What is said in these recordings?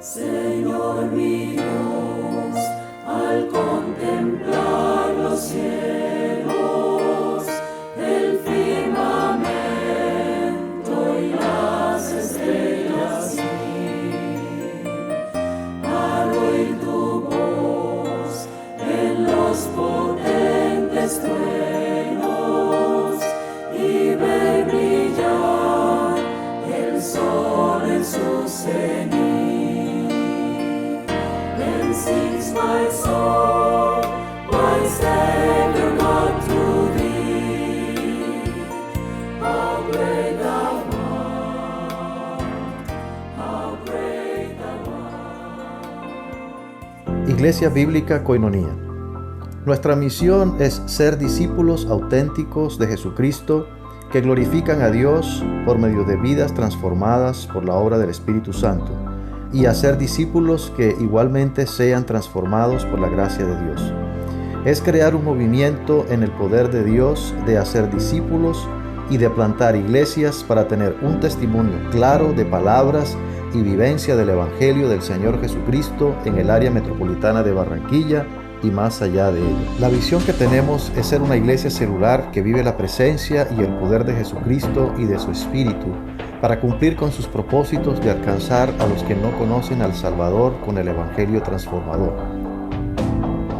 Señor mi Dios, al contemplar los cielos, el firmamento y las estrellas, al oír tu voz en los potentes truenos y ver brillar el sol en su cenit. Then sings my soul, my Savior God, to thee. How great thou art, how great thou art. Iglesia Bíblica Koinonía. Nuestra misión es ser discípulos auténticos de Jesucristo que glorifican a Dios por medio de vidas transformadas por la obra del Espíritu Santo, y hacer discípulos que igualmente sean transformados por la gracia de Dios. Es crear un movimiento en el poder de Dios de hacer discípulos y de plantar iglesias para tener un testimonio claro de palabras y vivencia del Evangelio del Señor Jesucristo en el área metropolitana de Barranquilla y más allá de ella. La visión que tenemos es ser una iglesia celular que vive la presencia y el poder de Jesucristo y de su Espíritu para cumplir con sus propósitos de alcanzar a los que no conocen al Salvador con el Evangelio transformador.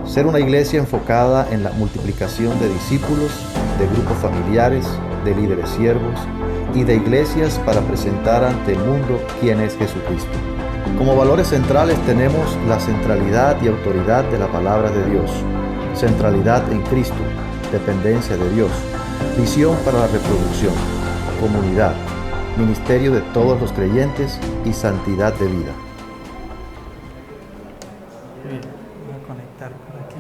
Ser una iglesia enfocada en la multiplicación de discípulos, de grupos familiares, de líderes siervos y de iglesias para presentar ante el mundo quién es Jesucristo. Como valores centrales tenemos la centralidad y autoridad de la palabra de Dios, centralidad en Cristo, dependencia de Dios, visión para la reproducción, comunidad, ministerio de todos los creyentes y santidad de vida. Bien, voy a conectar por aquí.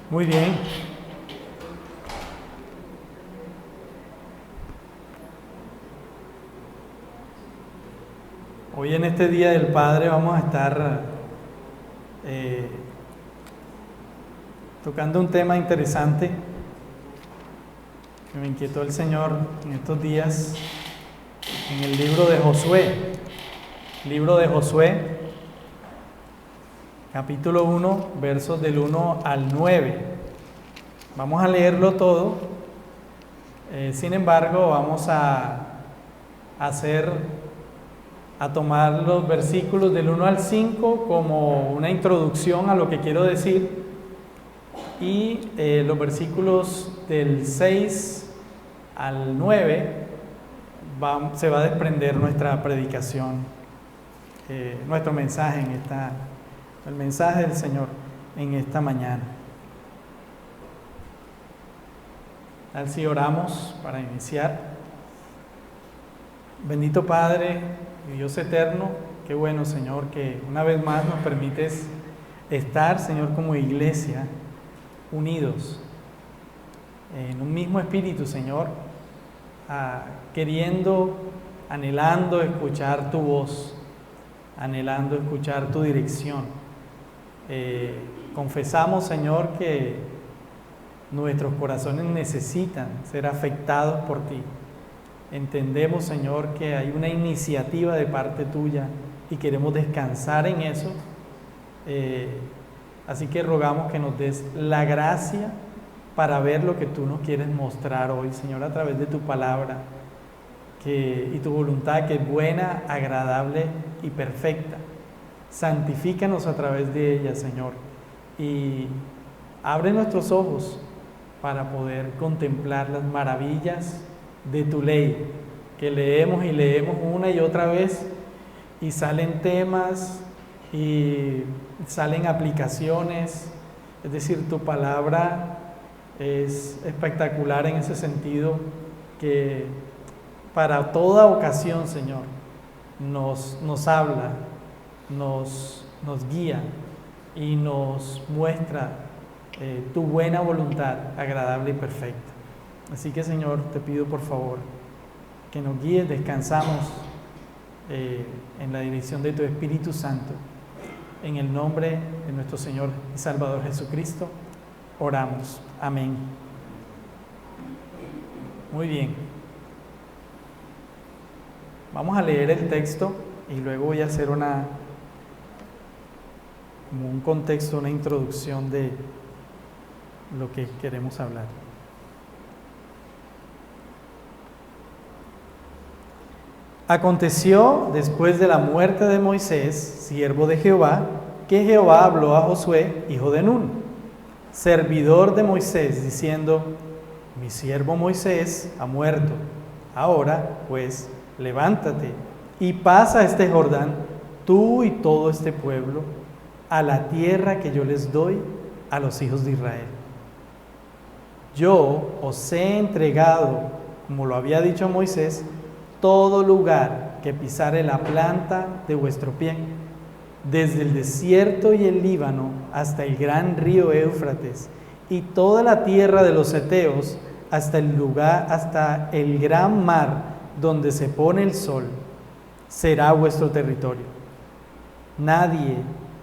Muy bien. Hoy en este Día del Padre vamos a estar tocando un tema interesante que me inquietó el Señor en estos días en el libro de Josué, capítulo 1, versos del 1 al 9. Vamos a leerlo todo, sin embargo vamos a tomar los versículos del 1 al 5 como una introducción a lo que quiero decir, y los versículos del 6 al 9 se va a desprender nuestra predicación, nuestro mensaje el mensaje del Señor en esta mañana. Así oramos para iniciar. Bendito Padre y Dios eterno, qué bueno, Señor, que una vez más nos permites estar, Señor, como iglesia, unidos en un mismo espíritu, Señor, queriendo, anhelando escuchar tu voz, anhelando escuchar tu dirección. Confesamos, Señor, que nuestros corazones necesitan ser afectados por ti. Entendemos, Señor, que hay una iniciativa de parte tuya y queremos descansar en eso. Así que rogamos que nos des la gracia para ver lo que tú nos quieres mostrar hoy, Señor, a través de tu palabra y tu voluntad, que es buena, agradable y perfecta. Santifícanos a través de ella, Señor, y abre nuestros ojos para poder contemplar las maravillas de tu ley, que leemos y leemos una y otra vez, y salen temas y salen aplicaciones. Es decir, tu palabra es espectacular en ese sentido, que para toda ocasión, Señor, nos habla, nos guía y nos muestra tu buena voluntad, agradable y perfecta. Así que, Señor, te pido por favor que nos guíes, descansamos en la dirección de tu Espíritu Santo. En el nombre de nuestro Señor y Salvador Jesucristo, oramos. Amén. Muy bien. Vamos a leer el texto y luego voy a hacer como un contexto, una introducción de lo que queremos hablar. Aconteció después de la muerte de Moisés, siervo de Jehová, que Jehová habló a Josué, hijo de Nun, servidor de Moisés, diciendo: mi siervo Moisés ha muerto. Ahora, pues, levántate y pasa este Jordán, tú y todo este pueblo, a la tierra que yo les doy a los hijos de Israel. Yo os he entregado, como lo había dicho Moisés, todo lugar que pisare la planta de vuestro pie, desde el desierto y el Líbano hasta el gran río Éufrates, y toda la tierra de los heteos hasta el gran mar donde se pone el sol, será vuestro territorio. Nadie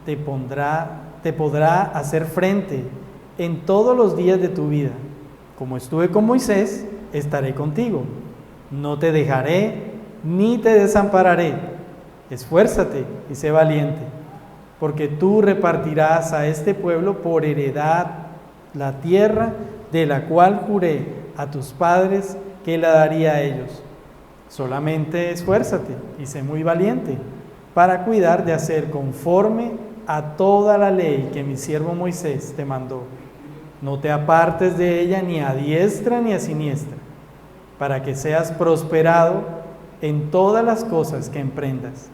te podrá hacer frente en todos los días de tu vida. Como estuve con Moisés, estaré contigo. No te dejaré ni te desampararé. Esfuérzate y sé valiente, porque tú repartirás a este pueblo por heredad la tierra de la cual juré a tus padres que la daría a ellos. Solamente esfuérzate y sé muy valiente para cuidar de hacer conforme a toda la ley que mi siervo Moisés te mandó. No te apartes de ella ni a diestra ni a siniestra, para que seas prosperado en todas las cosas que emprendas.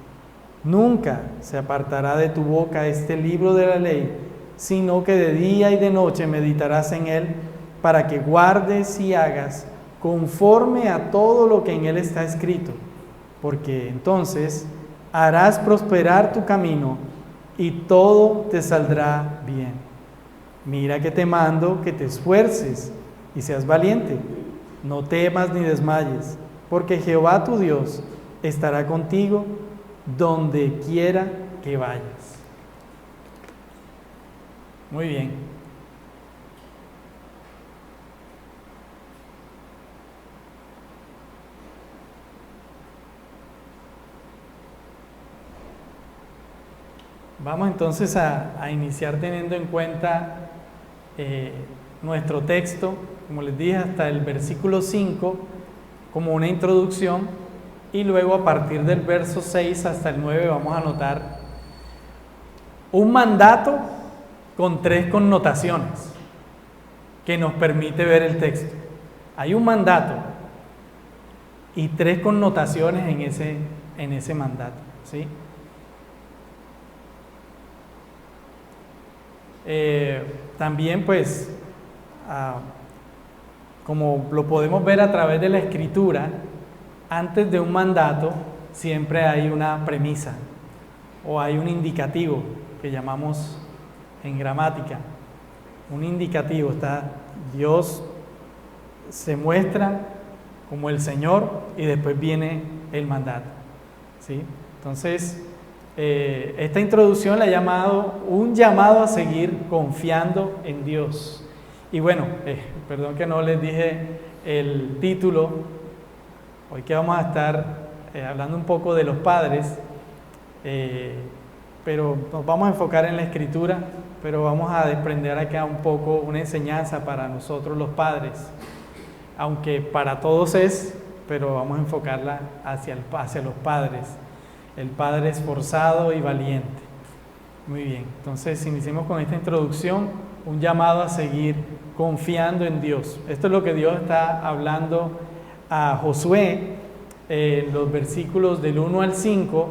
Nunca se apartará de tu boca este libro de la ley, sino que de día y de noche meditarás en él, para que guardes y hagas conforme a todo lo que en él está escrito, porque entonces harás prosperar tu camino y todo te saldrá bien. Mira que te mando que te esfuerces y seas valiente. No temas ni desmayes, porque Jehová tu Dios estará contigo donde quiera que vayas. Muy bien. Vamos entonces a iniciar teniendo en cuenta nuestro texto, como les dije, hasta el versículo 5, como una introducción, y luego a partir del verso 6 hasta el 9 vamos a notar un mandato con 3 connotaciones que nos permite ver el texto. Hay un mandato y 3 connotaciones en ese mandato, ¿sí? También pues como lo podemos ver a través de la Escritura, antes de un mandato siempre hay una premisa o hay un indicativo que llamamos en gramática. Un indicativo, Dios se muestra como el Señor y después viene el mandato, ¿sí? Entonces esta introducción la he llamado un llamado a seguir confiando en Dios. Y bueno, perdón que no les dije el título, hoy que vamos a estar hablando un poco de los padres, pero nos vamos a enfocar en la Escritura, pero vamos a desprender acá un poco una enseñanza para nosotros los padres, aunque para todos es, pero vamos a enfocarla hacia los padres. El padre esforzado y valiente. Muy bien, entonces iniciemos con esta introducción, un llamado a seguir confiando en Dios. Esto es lo que Dios está hablando a Josué en los versículos del 1 al 5,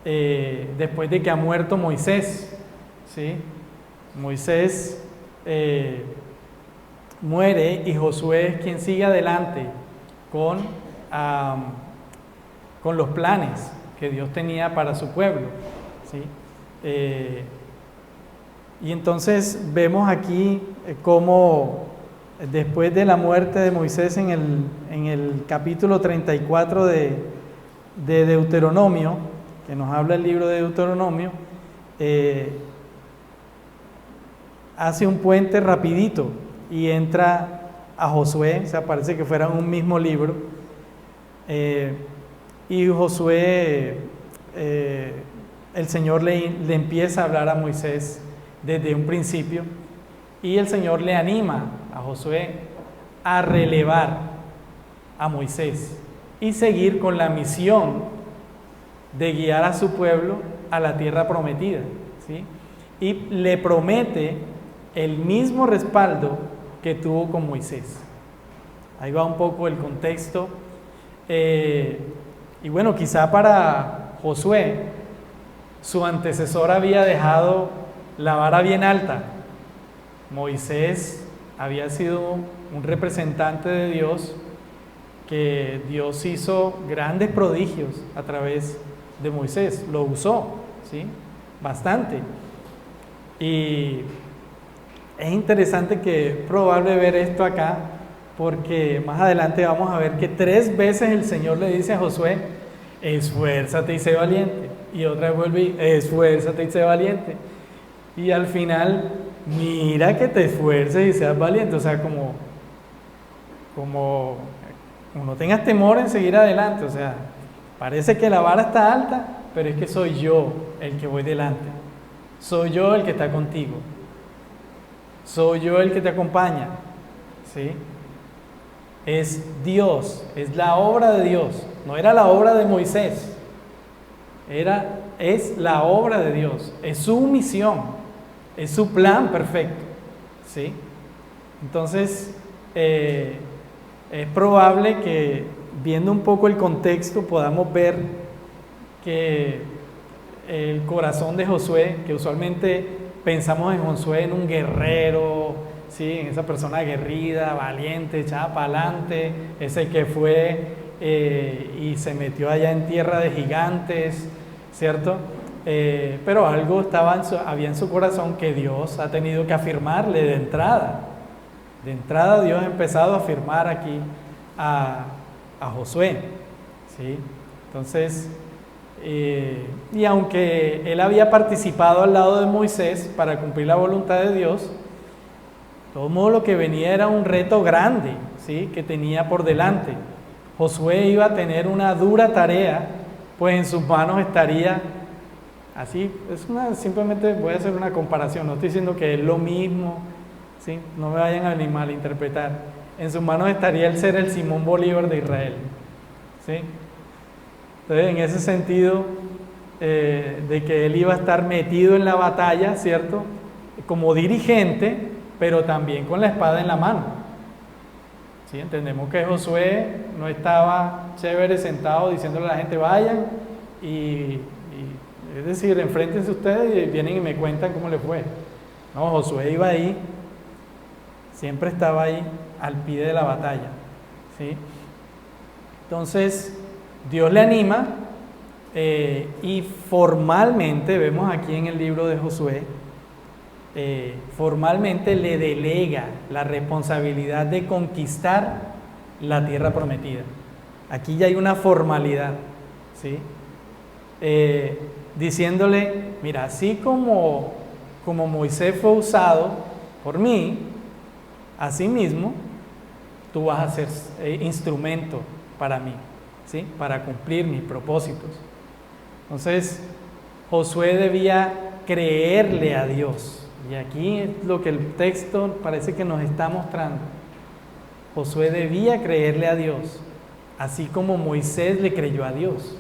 después de que ha muerto Moisés, ¿sí? Moisés muere y Josué es quien sigue adelante con los planes que Dios tenía para su pueblo, ¿sí? Y entonces vemos aquí cómo después de la muerte de Moisés en el capítulo 34 de Deuteronomio, que nos habla el libro de Deuteronomio, hace un puente rapidito y entra a Josué, o sea, parece que fuera un mismo libro, y Josué, el Señor le empieza a hablar a Moisés desde un principio, y el Señor le anima a Josué a relevar a Moisés y seguir con la misión de guiar a su pueblo a la tierra prometida, ¿sí? Y le promete el mismo respaldo que tuvo con Moisés. Ahí va un poco el contexto. Y bueno, quizá para Josué, su antecesor había dejado la vara bien alta. Moisés había sido un representante de Dios, que Dios hizo grandes prodigios a través de Moisés, lo usó, ¿sí? Bastante. Y es interesante que es probable ver esto acá, porque más adelante vamos a ver que 3 veces el Señor le dice a Josué: esfuérzate y sé valiente. Y otra vez vuelve y esfuérzate y sé valiente. Y al final, mira que te esfuerces y seas valiente. O sea, como no tengas temor en seguir adelante. O sea, parece que la vara está alta, pero es que soy yo el que voy delante. Soy yo el que está contigo. Soy yo el que te acompaña, ¿sí? Es Dios, es la obra de Dios. No era la obra de Moisés, es la obra de Dios, es su misión, es su plan perfecto, ¿sí? Entonces, es probable que viendo un poco el contexto podamos ver que el corazón de Josué, que usualmente pensamos en Josué en un guerrero, ¿sí? En esa persona aguerrida, valiente, echada para adelante, ese que fue y se metió allá en tierra de gigantes, ¿cierto? Pero algo había en su corazón que Dios ha tenido que afirmarle de entrada. De entrada Dios ha empezado a afirmar aquí a Josué, ¿sí? Entonces, y aunque él había participado al lado de Moisés para cumplir la voluntad de Dios, de todo modo lo que venía era un reto grande, ¿sí? Que tenía por delante. Josué iba a tener una dura tarea, pues en sus manos estaría, así, simplemente voy a hacer una comparación, no estoy diciendo que es lo mismo, ¿sí? No me vayan a malinterpretar. En sus manos estaría el ser el Simón Bolívar de Israel, ¿sí? Entonces, en ese sentido, de que él iba a estar metido en la batalla, ¿cierto? Como dirigente, pero también con la espada en la mano. ¿Sí? Entendemos que Josué no estaba chévere sentado diciéndole a la gente: vayan y es decir, enfréntense ustedes y vienen y me cuentan cómo les fue. No, Josué iba ahí, siempre estaba ahí al pie de la batalla, ¿sí? Entonces, Dios le anima y formalmente, vemos aquí en el libro de Josué, formalmente le delega la responsabilidad de conquistar la tierra prometida. Aquí ya hay una formalidad, ¿sí? Diciéndole: mira, así como Moisés fue usado por mí, así mismo tú vas a ser instrumento para mí, ¿sí? Para cumplir mis propósitos. Entonces, Josué debía creerle a Dios. Y aquí es lo que el texto parece que nos está mostrando. Josué debía creerle a Dios, así como Moisés le creyó a Dios.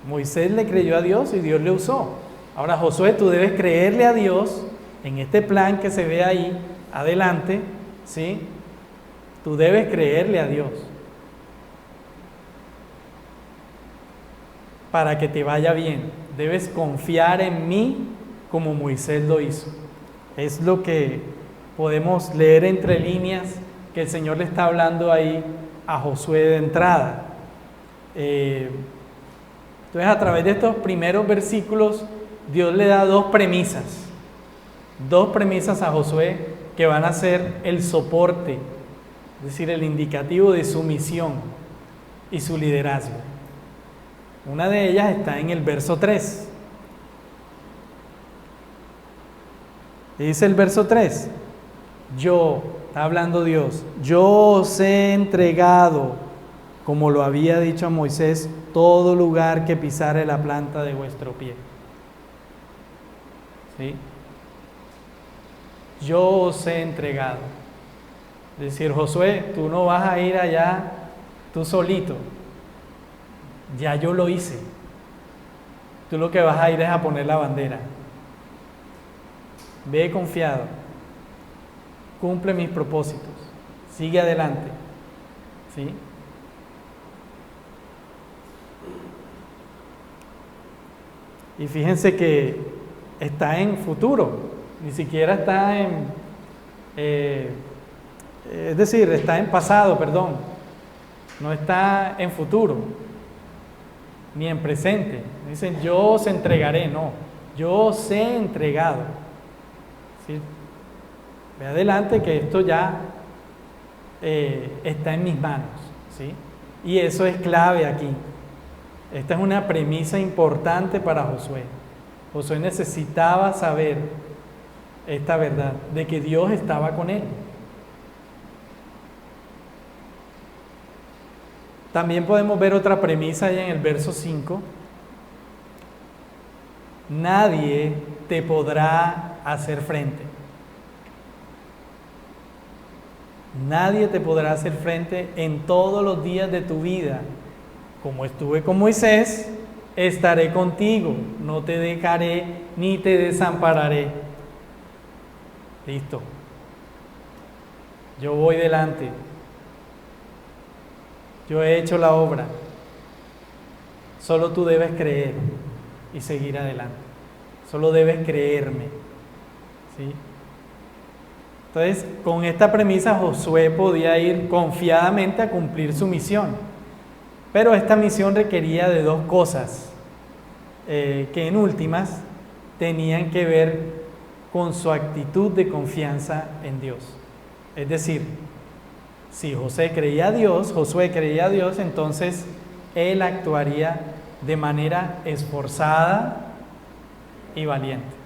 Moisés le creyó a Dios y Dios le usó. Ahora, Josué, tú debes creerle a Dios en este plan que se ve ahí adelante, ¿sí? Tú debes creerle a Dios para que te vaya bien. Debes confiar en mí como Moisés lo hizo. Es lo que podemos leer entre líneas que el Señor le está hablando ahí a Josué de entrada. Entonces, a través de estos primeros versículos, Dios le da 2 premisas. dos premisas a Josué que van a ser el soporte, es decir, el indicativo de su misión y su liderazgo. Una de ellas está en el verso 3. Dice el verso 3, está hablando Dios, yo os he entregado, como lo había dicho a Moisés, todo lugar que pisare la planta de vuestro pie. ¿Sí? Yo os he entregado. Es decir, Josué, tú no vas a ir allá tú solito. Ya yo lo hice. Tú lo que vas a ir es a poner la bandera. Ve confiado. Cumple mis propósitos. Sigue adelante. ¿Sí? Y fíjense que está en futuro. Ni siquiera está es decir, está en pasado, perdón. No está en futuro, ni en presente. Dicen, yo os entregaré, no. Yo os he entregado. ¿Sí? Ve adelante que esto ya está en mis manos. ¿Sí? Y eso es clave aquí. Esta es una premisa importante para Josué. Josué necesitaba saber esta verdad, de que Dios estaba con él. También podemos ver otra premisa allá en el verso 5. Nadie te podrá hacer frente. Nadie te podrá hacer frente en todos los días de tu vida. Como estuve con Moisés, estaré contigo, no te dejaré ni te desampararé. Listo. Yo voy delante. Yo he hecho la obra. Solo tú debes creer y seguir adelante. Solo debes creerme. ¿Sí? Entonces, con esta premisa Josué podía ir confiadamente a cumplir su misión. Pero esta misión requería de dos cosas que en últimas tenían que ver con su actitud de confianza en Dios. Es decir, si Josué creía a Dios, entonces él actuaría de manera esforzada y valiente.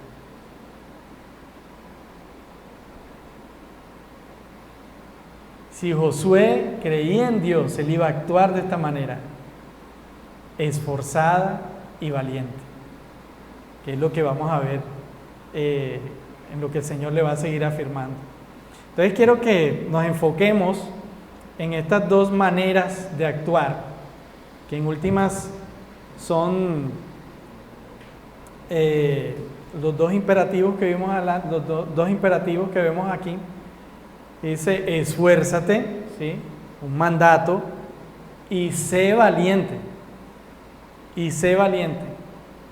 Si Josué creía en Dios, él iba a actuar de esta manera, esforzada y valiente, que es lo que vamos a ver en lo que el Señor le va a seguir afirmando. Entonces quiero que nos enfoquemos en estas dos maneras de actuar, que en últimas son los dos imperativos que vimos dos imperativos que vemos aquí. Dice, esfuérzate, ¿sí? Un mandato, y sé valiente. Y sé valiente.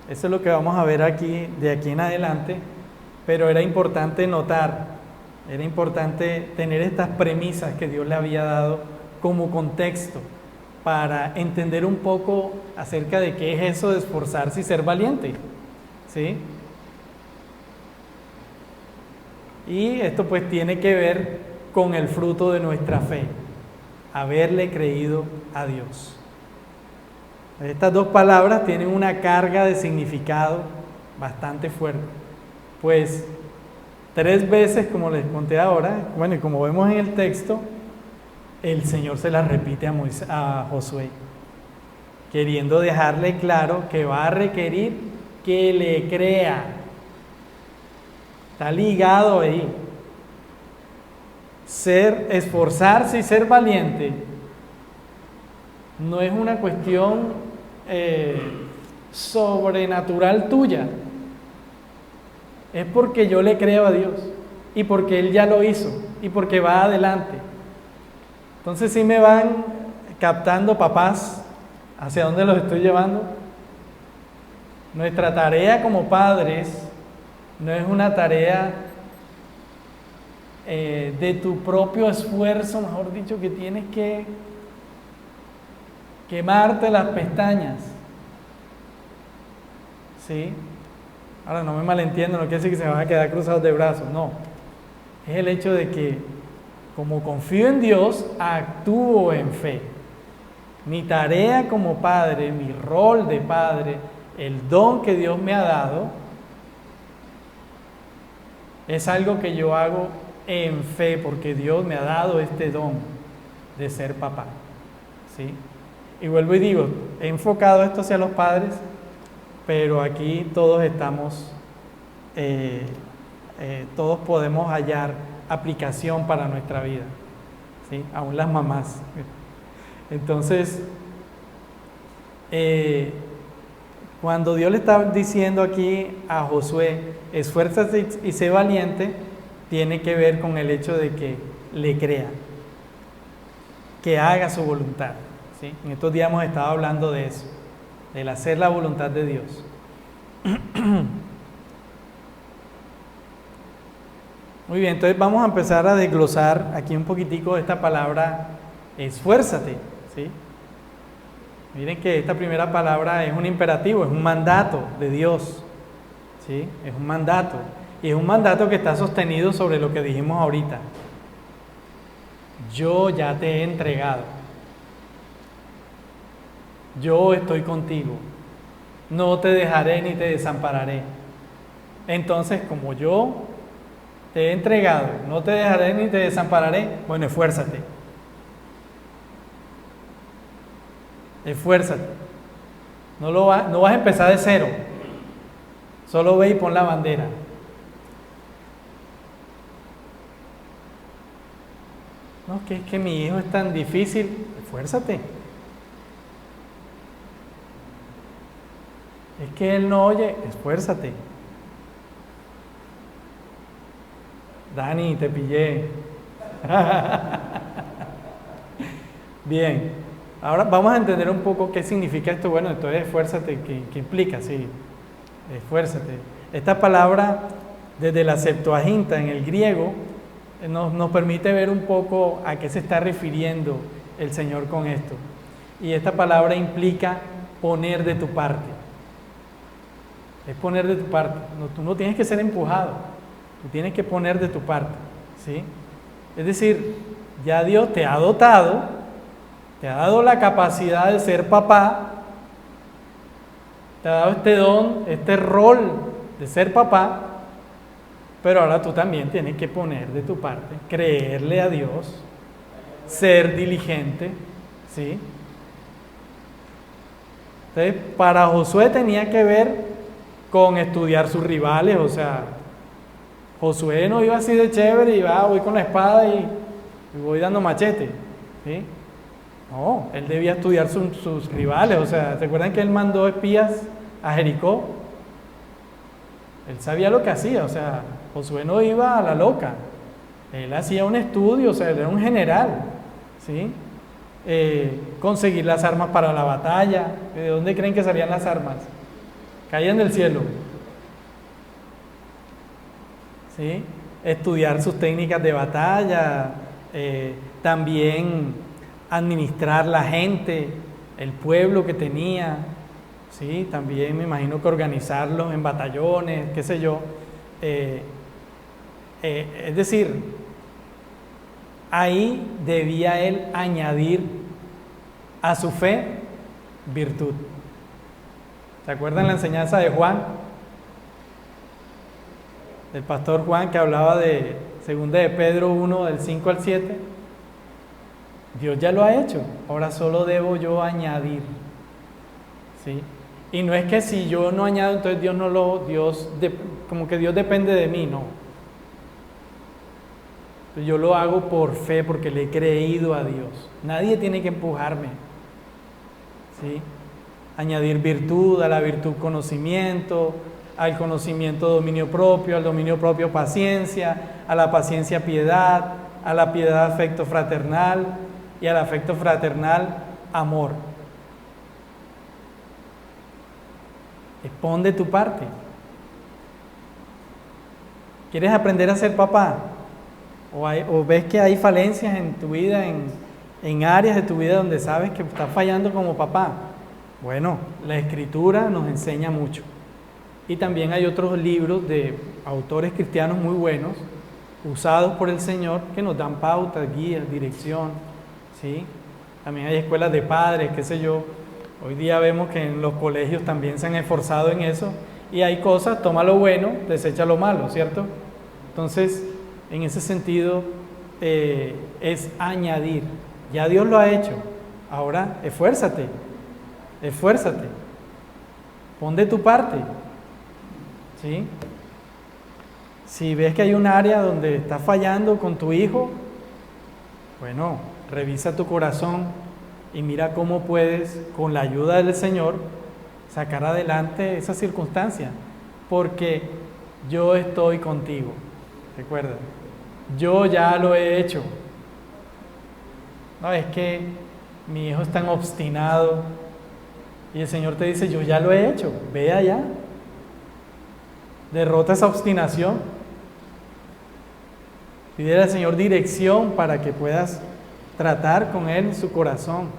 Eso es lo que vamos a ver aquí, de aquí en adelante. Pero era importante notar, era importante tener estas premisas que Dios le había dado como contexto para entender un poco acerca de qué es eso de esforzarse y ser valiente. ¿Sí? Y esto pues tiene que ver con el fruto de nuestra fe, haberle creído a Dios. Estas dos palabras tienen una carga de significado bastante fuerte, pues 3 veces, como les conté ahora, bueno, y como vemos en el texto, el Señor se las repite a Josué, queriendo dejarle claro que va a requerir que le crea. Está ligado ahí. Esforzarse y ser valiente no es una cuestión sobrenatural tuya. Es porque yo le creo a Dios y porque Él ya lo hizo y porque va adelante. Entonces, si me van captando, papás, hacia dónde los estoy llevando. Nuestra tarea como padres no es una tarea de tu propio esfuerzo, mejor dicho, que tienes que quemarte las pestañas, ¿sí? Ahora no me malentiendo, no quiere decir que se van a quedar cruzados de brazos, no. Es el hecho de que como confío en Dios, actúo en fe. Mi tarea como padre, mi rol de padre, el don que Dios me ha dado, es algo que yo hago en fe porque Dios me ha dado este don de ser papá. ¿Sí? Y vuelvo y digo, he enfocado esto hacia los padres, pero aquí todos estamos, todos podemos hallar aplicación para nuestra vida, ¿sí? Aún las mamás. Entonces, cuando Dios le está diciendo aquí a Josué, esfuérzate y sé valiente, tiene que ver con el hecho de que le crea, que haga su voluntad, ¿sí? En estos días hemos estado hablando de eso, del hacer la voluntad de Dios. Muy bien, entonces vamos a empezar a desglosar aquí un poquitico esta palabra esfuérzate, ¿sí? Miren que esta primera palabra es un imperativo, es un mandato de Dios, ¿sí? Es un mandato, y es un mandato que está sostenido sobre lo que dijimos ahorita. Yo ya te he entregado. Yo estoy contigo. No te dejaré ni te desampararé. Entonces, como yo te he entregado, no te dejaré ni te desampararé, bueno, esfuérzate. Esfuérzate. No vas a empezar de cero. Solo ve y pon la bandera. No, que es que mi hijo es tan difícil. Esfuérzate. Es que él no oye. Esfuérzate. Dani, te pillé. Bien, ahora vamos a entender un poco qué significa esto. Bueno, entonces esfuérzate, ¿qué implica? Sí, esfuérzate. Esta palabra, desde la Septuaginta en el griego, nos permite ver un poco a qué se está refiriendo el Señor con esto. Y esta palabra implica poner de tu parte. Es poner de tu parte. No, tú no tienes que ser empujado. Tú tienes que poner de tu parte, ¿sí? Es decir, ya Dios te ha dotado, te ha dado la capacidad de ser papá, te ha dado este don, este rol de ser papá, pero ahora tú también tienes que poner de tu parte, creerle a Dios, ser diligente, ¿sí? Entonces, para Josué tenía que ver con estudiar sus rivales, o sea, Josué no iba así de chévere y voy con la espada y voy dando machete, ¿sí? No, él debía estudiar sus rivales, o sea, ¿se acuerdan que él mandó espías a Jericó? Él sabía lo que hacía, o sea, Josué no iba a la loca, él hacía un estudio, o sea, él era un general, ¿sí? Conseguir las armas para la batalla. ¿De dónde creen que salían las armas? Caían del cielo. ¿Sí? Estudiar sus técnicas de batalla, también administrar la gente, el pueblo que tenía, ¿sí? También me imagino que organizarlos en batallones, qué sé yo. Es decir, ahí debía él añadir a su fe virtud. ¿Se acuerdan la enseñanza de Juan? Del pastor Juan, que hablaba de 2 de Pedro 1, del 5 al 7. Dios ya lo ha hecho, ahora solo debo yo añadir, ¿sí? Y no es que si yo no añado, entonces como que Dios depende de mí, no. Yo lo hago por fe, porque le he creído a Dios. Nadie tiene que empujarme, ¿sí? Añadir virtud, a la virtud conocimiento, al conocimiento dominio propio, al dominio propio paciencia, a la paciencia piedad, a la piedad afecto fraternal y al afecto fraternal amor. Pon de tu parte. ¿Quieres aprender a ser papá? ¿O ves que hay falencias en tu vida, en áreas de tu vida donde sabes que estás fallando como papá? Bueno, la Escritura nos enseña mucho. Y también hay otros libros de autores cristianos muy buenos, usados por el Señor, que nos dan pautas, guías, dirección, ¿sí? También hay escuelas de padres, qué sé yo. Hoy día vemos que en los colegios también se han esforzado en eso. Y hay cosas, toma lo bueno, desecha lo malo, ¿cierto? Entonces, en ese sentido, es añadir. Ya Dios lo ha hecho. Ahora, esfuérzate. Pon de tu parte. ¿Sí? Si ves que hay un área donde estás fallando con tu hijo, bueno, revisa tu corazón y mira cómo puedes, con la ayuda del Señor, sacar adelante esa circunstancia. Porque yo estoy contigo. Recuerda, yo ya lo he hecho. No, es que mi hijo es tan obstinado y el Señor te dice, yo ya lo he hecho, ve allá. Derrota esa obstinación. Pídele al Señor dirección para que puedas tratar con Él en su corazón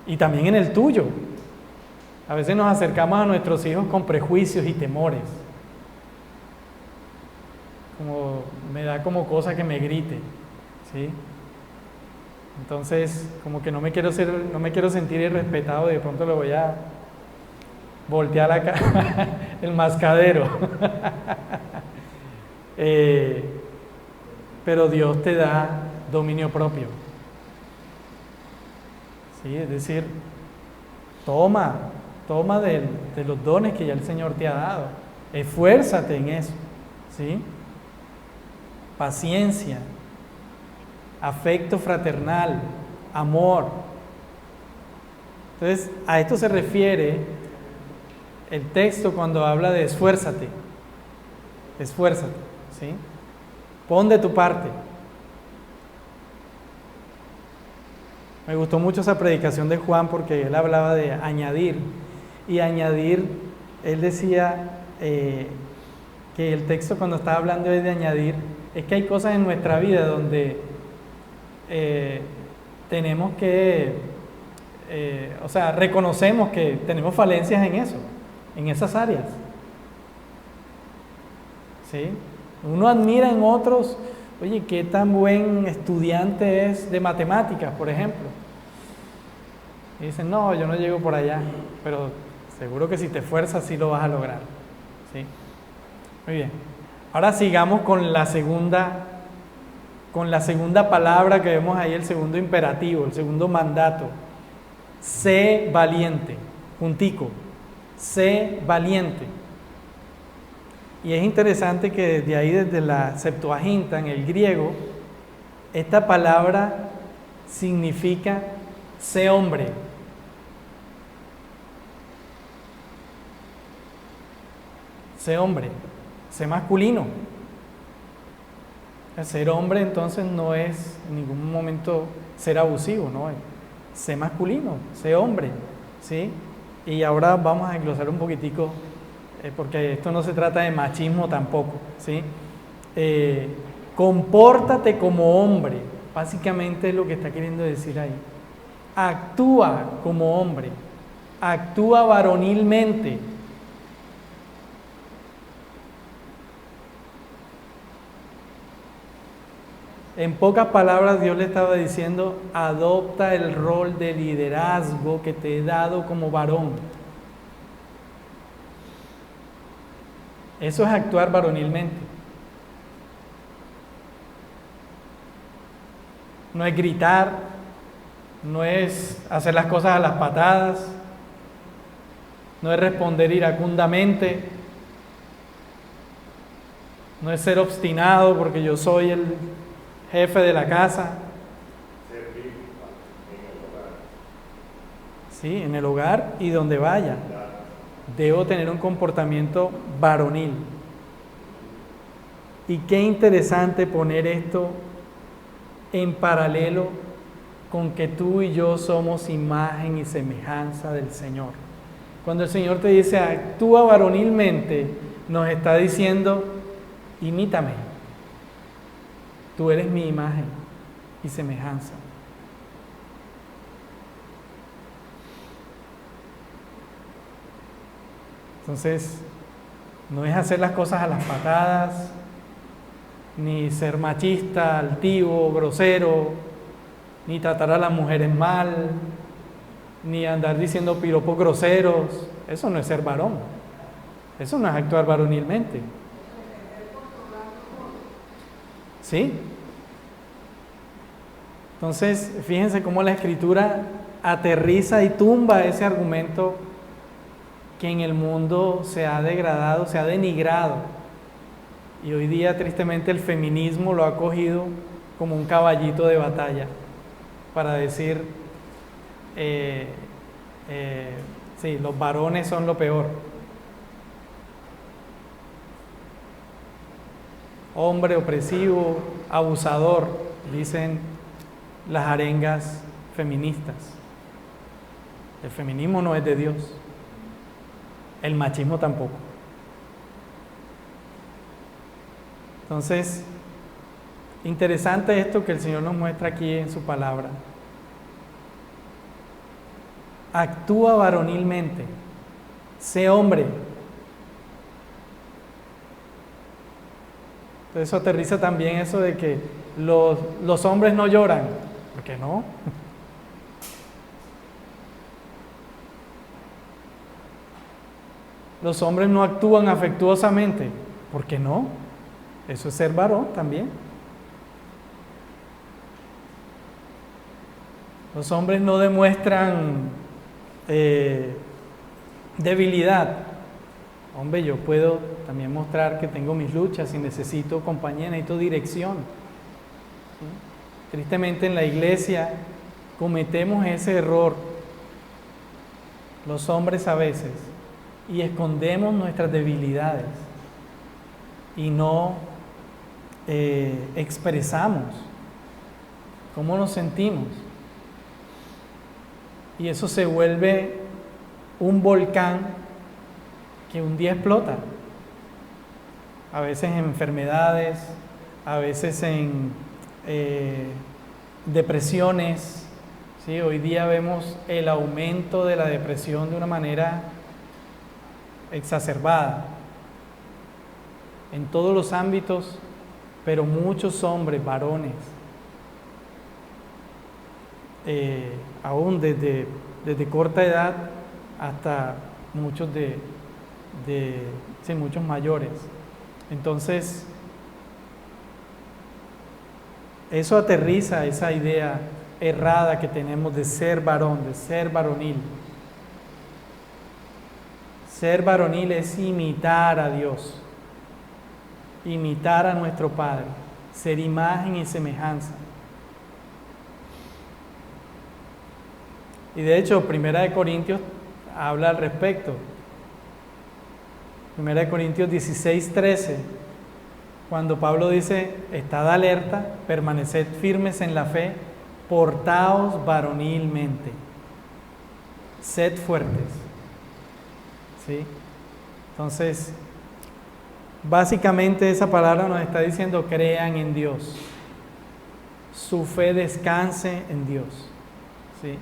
y también en el tuyo. A veces nos acercamos a nuestros hijos con prejuicios y temores. Como me da como cosa que me grite, ¿sí? Entonces, como que no me quiero sentir irrespetado y de pronto le voy a voltear el mascadero. Pero Dios te da dominio propio. ¿Sí? Es decir, toma de los dones que ya el Señor te ha dado. Esfuérzate en eso. ¿Sí? Paciencia, afecto fraternal, amor. Entonces, a esto se refiere el texto cuando habla de esfuérzate. Esfuérzate, ¿sí? Pon de tu parte. Me gustó mucho esa predicación de Juan porque él hablaba de añadir. Y añadir, él decía que el texto cuando estaba hablando de añadir, es que hay cosas en nuestra vida donde tenemos que, reconocemos que tenemos falencias en eso, en esas áreas. ¿Sí? Uno admira en otros, oye, qué tan buen estudiante es de matemáticas, por ejemplo. Y dicen, no, yo no llego por allá, pero seguro que si te esfuerzas sí lo vas a lograr. ¿Sí? Muy bien. Ahora sigamos con la segunda palabra que vemos ahí, el segundo imperativo, el segundo mandato. Sé valiente, juntico, sé valiente. Y es interesante que desde ahí, desde la Septuaginta, en el griego, esta palabra significa sé hombre. Sé hombre, sé masculino. El ser hombre entonces no es en ningún momento ser abusivo, ¿no? Sé masculino, sé hombre, ¿sí? Y ahora vamos a englosar un poquitico, porque esto no se trata de machismo tampoco, ¿sí? Compórtate como hombre, básicamente es lo que está queriendo decir ahí. Actúa como hombre, actúa varonilmente. En pocas palabras, Dios le estaba diciendo, adopta el rol de liderazgo que te he dado como varón. Eso es actuar varonilmente. No es gritar, no es hacer las cosas a las patadas, no es responder iracundamente, no es ser obstinado porque yo soy el jefe de la casa. Servir en el hogar. Sí, en el hogar y donde vaya. Debo tener un comportamiento varonil. Y qué interesante poner esto en paralelo con que tú y yo somos imagen y semejanza del Señor. Cuando el Señor te dice actúa varonilmente, nos está diciendo imítame. Tú eres mi imagen y semejanza. Entonces, No es hacer las cosas a las patadas, ni ser machista, altivo, grosero, ni tratar a las mujeres mal, ni andar diciendo piropos groseros. Eso no es ser varón. Eso no es actuar varonilmente. ¿Sí? Entonces, fíjense cómo la Escritura aterriza y tumba ese argumento que en el mundo se ha degradado, se ha denigrado. Y hoy día, tristemente, el feminismo lo ha cogido como un caballito de batalla para decir, sí, los varones son lo peor. Hombre opresivo, abusador, dicen las arengas feministas. El feminismo no es de Dios. El machismo tampoco. Entonces, interesante esto que el Señor nos muestra aquí en su palabra. Actúa varonilmente. Sé hombre. Entonces eso aterriza también eso de que los hombres no lloran. ¿Por qué no? Los hombres no actúan afectuosamente. ¿Por qué no? Eso es ser varón también. Los hombres no demuestran debilidad. Hombre, yo puedo también mostrar que tengo mis luchas y necesito compañía, necesito dirección. ¿Sí? Tristemente en la iglesia cometemos ese error, los hombres a veces, y escondemos nuestras debilidades y no expresamos cómo nos sentimos. Y eso se vuelve un volcán que un día explota. A veces en enfermedades, a veces en depresiones. ¿Sí? Hoy día vemos el aumento de la depresión de una manera exacerbada en todos los ámbitos, pero muchos hombres, varones, aún desde corta edad hasta muchos muchos mayores. Entonces, eso aterriza esa idea errada que tenemos de ser varón, de ser varonil. Ser varonil es imitar a Dios, imitar a nuestro Padre, ser imagen y semejanza. Y de hecho, 1 Corintios habla al respecto. 1 Corintios 16:13, cuando Pablo dice, estad alerta, permaneced firmes en la fe, portaos varonilmente, sed fuertes. ¿Sí? Entonces, básicamente esa palabra nos está diciendo, crean en Dios, su fe descanse en Dios. ¿Sí?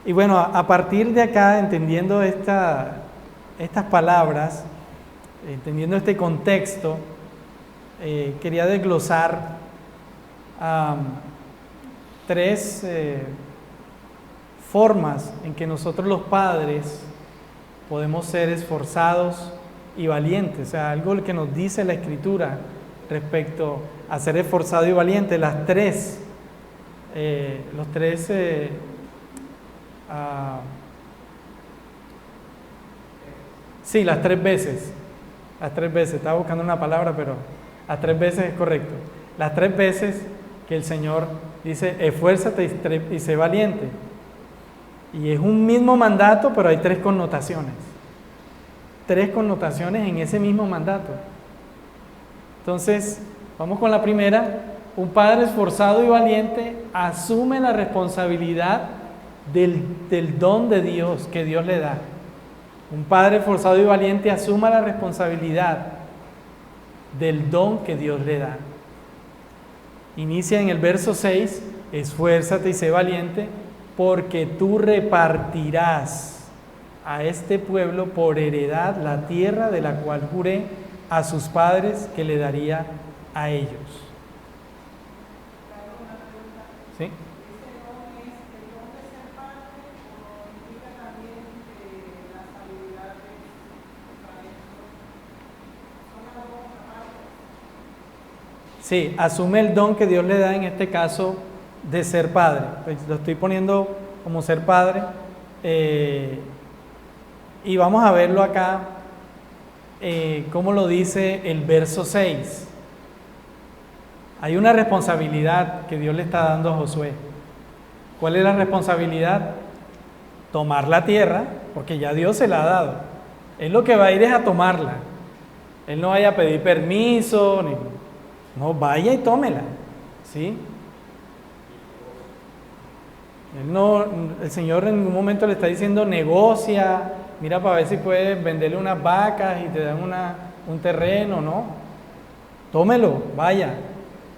Y bueno, a partir de acá, entendiendo estas palabras, entendiendo este contexto, quería desglosar tres formas en que nosotros los padres podemos ser esforzados y valientes. O sea, algo que nos dice la Escritura respecto a ser esforzado y valiente. Las tres veces. Las tres veces, estaba buscando una palabra, pero las tres veces es correcto. Las tres veces que el Señor dice, esfuérzate y sé valiente. Y es un mismo mandato, pero hay tres connotaciones. Tres connotaciones en ese mismo mandato. Entonces, vamos con la primera. Un padre esforzado y valiente asume la responsabilidad del don de Dios que Dios le da. Un padre esforzado y valiente asuma la responsabilidad del don que Dios le da. Inicia en el verso 6, esfuérzate y sé valiente, porque tú repartirás a este pueblo por heredad la tierra de la cual juré a sus padres que le daría a ellos. ¿Sí? Sí, asume el don que Dios le da en este caso de ser padre. Pues lo estoy poniendo como ser padre. Y vamos a verlo acá, como lo dice el verso 6. Hay una responsabilidad que Dios le está dando a Josué. ¿Cuál es la responsabilidad? Tomar la tierra, porque ya Dios se la ha dado. Él lo que va a ir es a tomarla. Él no vaya a pedir permiso, no, vaya y tómela, ¿sí? El Señor en ningún momento le está diciendo negocia, mira para ver si puedes venderle unas vacas y te dan un terreno, no. Tómelo, vaya,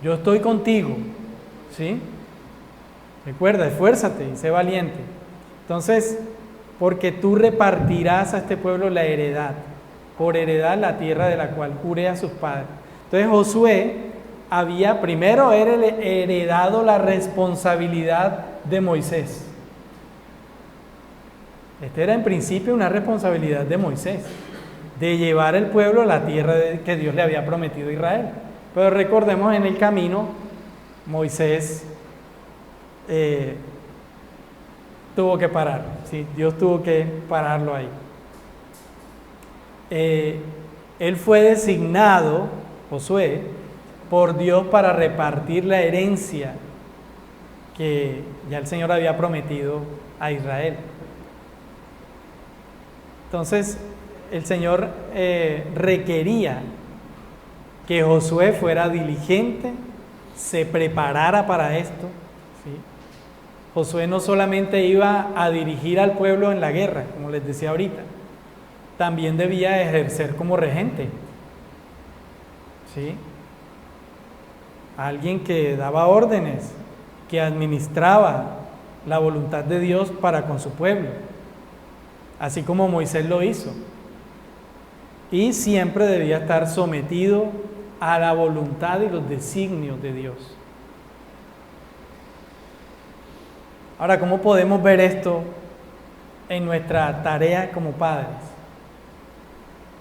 yo estoy contigo, ¿sí? Recuerda, esfuérzate y sé valiente. Entonces, porque tú repartirás a este pueblo la heredad, por heredad la tierra de la cual juré a sus padres. Entonces Josué había primero heredado la responsabilidad de Moisés. Esta era en principio una responsabilidad de Moisés, de llevar el pueblo a la tierra que Dios le había prometido a Israel. Pero recordemos, en el camino Moisés tuvo que parar, ¿sí? Dios tuvo que pararlo ahí. Él fue designado, Josué, por Dios para repartir la herencia que ya el Señor había prometido a Israel. Entonces, el Señor requería que Josué fuera diligente, se preparara para esto, ¿sí? Josué no solamente iba a dirigir al pueblo en la guerra, como les decía ahorita, también debía ejercer como regente, ¿sí? Alguien que daba órdenes, que administraba la voluntad de Dios para con su pueblo, así como Moisés lo hizo. Y siempre debía estar sometido a la voluntad y los designios de Dios. Ahora, ¿cómo podemos ver esto en nuestra tarea como padres?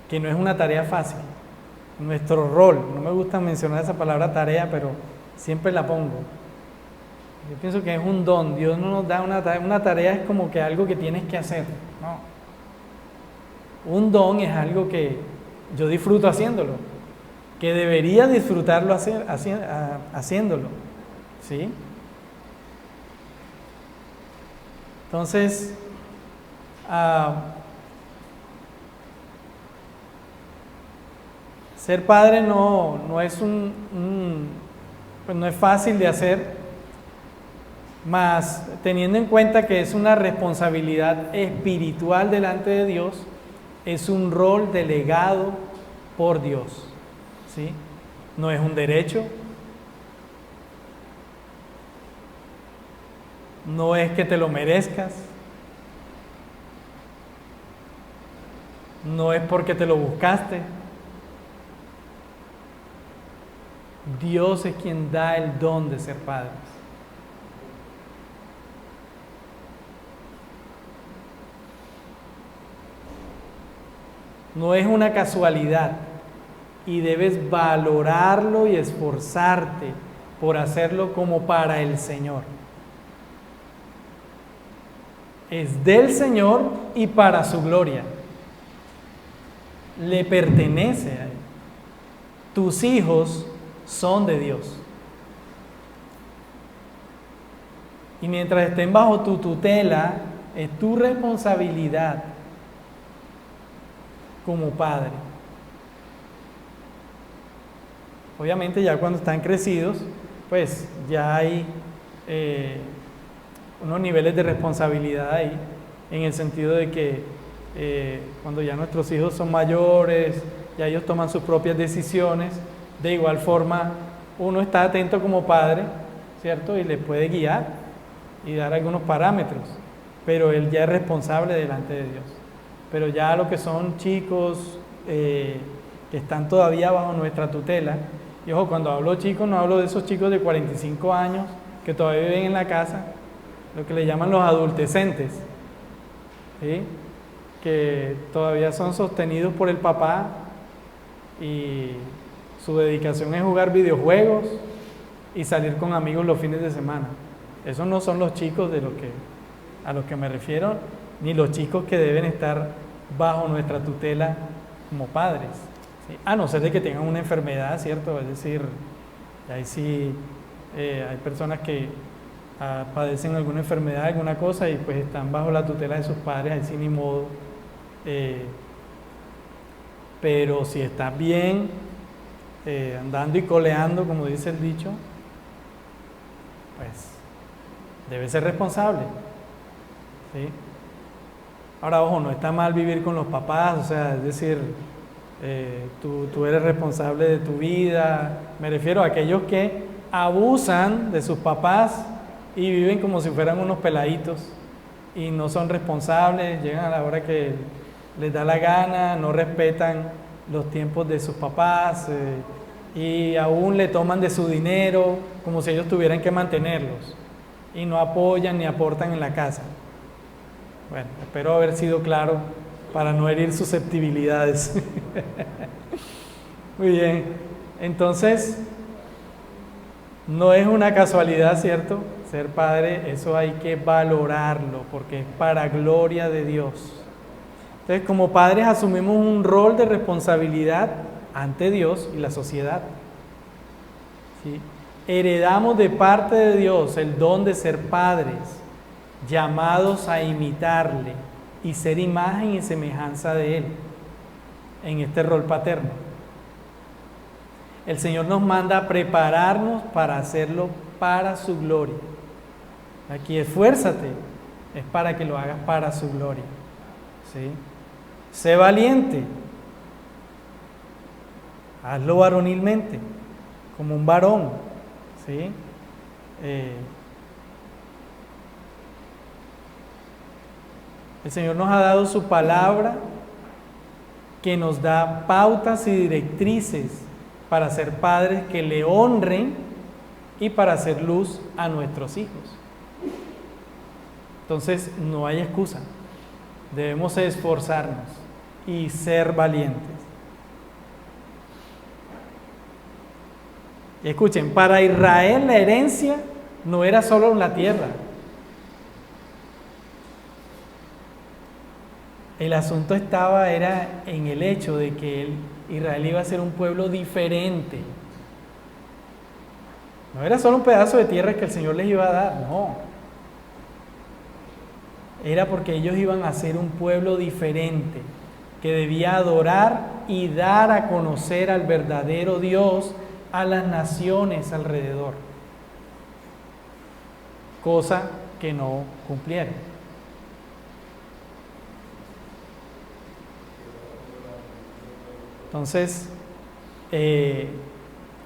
Que no es una tarea fácil. Nuestro rol, no me gusta mencionar esa palabra tarea, pero siempre la pongo. Yo pienso que es un don. Dios no nos da una tarea, es como que algo que tienes que hacer. No. Un don es algo que yo disfruto haciéndolo, que debería disfrutarlo haciéndolo, ¿sí? Entonces, ser padre no es pues no es fácil de hacer, mas teniendo en cuenta que es una responsabilidad espiritual delante de Dios, es un rol delegado por Dios, ¿sí? No es un derecho, no es que te lo merezcas, no es porque te lo buscaste. Dios es quien da el don de ser padres. No es una casualidad y debes valorarlo y esforzarte por hacerlo como para el Señor. Es del Señor y para su gloria. Le pertenece a Él. Tus hijos son de Dios. Y mientras estén bajo tu tutela, es tu responsabilidad como padre. Obviamente ya cuando están crecidos, pues ya hay unos niveles de responsabilidad ahí, en el sentido de que cuando ya nuestros hijos son mayores, ya ellos toman sus propias decisiones. De igual forma, uno está atento como padre, ¿cierto? Y le puede guiar y dar algunos parámetros, pero él ya es responsable delante de Dios. pero ya lo que son chicos que están todavía bajo nuestra tutela, y ojo, cuando hablo chicos no hablo de esos chicos de 45 años que todavía viven en la casa, lo que le llaman los adultecentes, ¿sí? Que todavía son sostenidos por el papá y su dedicación es jugar videojuegos y salir con amigos los fines de semana. Esos no son los chicos a los que me refiero, ni los chicos que deben estar bajo nuestra tutela como padres, ¿sí? A no ser de que tengan una enfermedad, ¿cierto? Es decir, ahí sí hay personas que padecen alguna enfermedad, alguna cosa, y pues están bajo la tutela de sus padres, ahí sí ni modo. Pero si estás bien, andando y coleando, como dice el dicho, pues debes ser responsable, ¿sí? Ahora, ojo, no está mal vivir con los papás, o sea, es decir, tú eres responsable de tu vida. Me refiero a aquellos que abusan de sus papás y viven como si fueran unos peladitos y no son responsables, llegan a la hora que les da la gana, no respetan los tiempos de sus papás y aún le toman de su dinero como si ellos tuvieran que mantenerlos y no apoyan ni aportan en la casa. Bueno, espero haber sido claro para no herir susceptibilidades. Muy bien, entonces no es una casualidad, ¿cierto? Ser padre, eso hay que valorarlo porque es para gloria de Dios. Entonces, como padres asumimos un rol de responsabilidad ante Dios y la sociedad, ¿sí? Heredamos de parte de Dios el don de ser padres, llamados a imitarle y ser imagen y semejanza de Él en este rol paterno. El Señor nos manda a prepararnos para hacerlo para su gloria. Aquí esfuérzate, es para que lo hagas para su gloria, ¿sí? Sé valiente, hazlo varonilmente, como un varón, ¿sí? El Señor nos ha dado su palabra que nos da pautas y directrices para ser padres que le honren y para hacer luz a nuestros hijos. Entonces no hay excusa, debemos esforzarnos y ser valientes. Y escuchen, para Israel la herencia no era solo en la tierra. El asunto era en el hecho de que Israel iba a ser un pueblo diferente. No era solo un pedazo de tierra que el Señor les iba a dar, no. Era porque ellos iban a ser un pueblo diferente, que debía adorar y dar a conocer al verdadero Dios a las naciones alrededor. Cosa que no cumplieron. Entonces,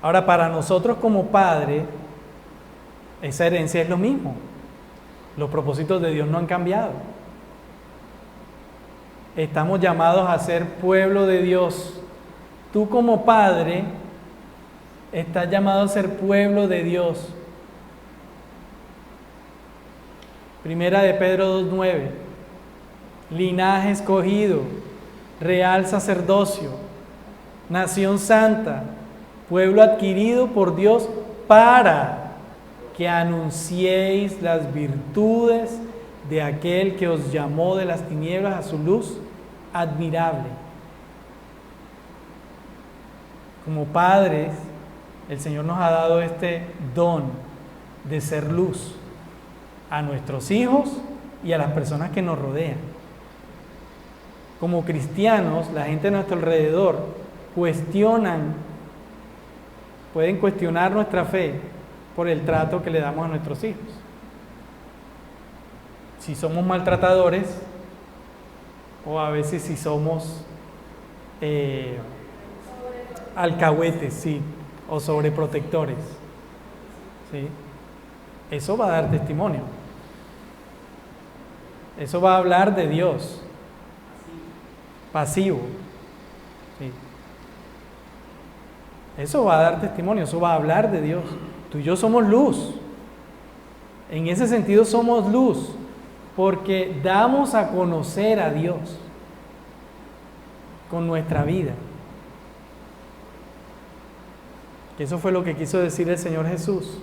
ahora para nosotros como padres, esa herencia es lo mismo. Los propósitos de Dios no han cambiado. Estamos llamados a ser pueblo de Dios. Tú como padre estás llamado a ser pueblo de Dios. Primera de Pedro 2:9. Linaje escogido, real sacerdocio, nación santa, pueblo adquirido por Dios para que anunciéis las virtudes de aquel que os llamó de las tinieblas a su luz admirable. Como padres, el Señor nos ha dado este don de ser luz a nuestros hijos y a las personas que nos rodean. Como cristianos, la gente a nuestro alrededor pueden cuestionar nuestra fe por el trato que le damos a nuestros hijos. Si somos maltratadores o a veces si somos alcahuetes, sí, o sobreprotectores, ¿sí? Eso va a dar testimonio. Eso va a hablar de Dios. pasivo. Sí. Eso va a dar testimonio, eso va a hablar de Dios. Tú y yo somos luz. En ese sentido somos luz, porque damos a conocer a Dios con nuestra vida. Eso fue lo que quiso decir el Señor Jesús.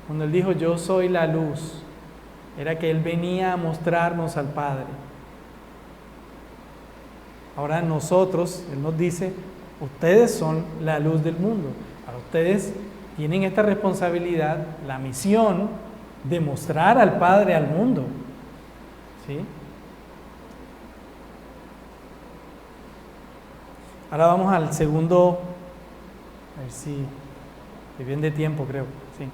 Cuando Él dijo, yo soy la luz, era que Él venía a mostrarnos al Padre. Ahora nosotros, Él nos dice, ustedes son la luz del mundo. Ahora ustedes tienen esta responsabilidad, la misión de mostrar al Padre al mundo. ¿Sí? Ahora vamos al segundo, a ver si, que bien de tiempo creo. Sí.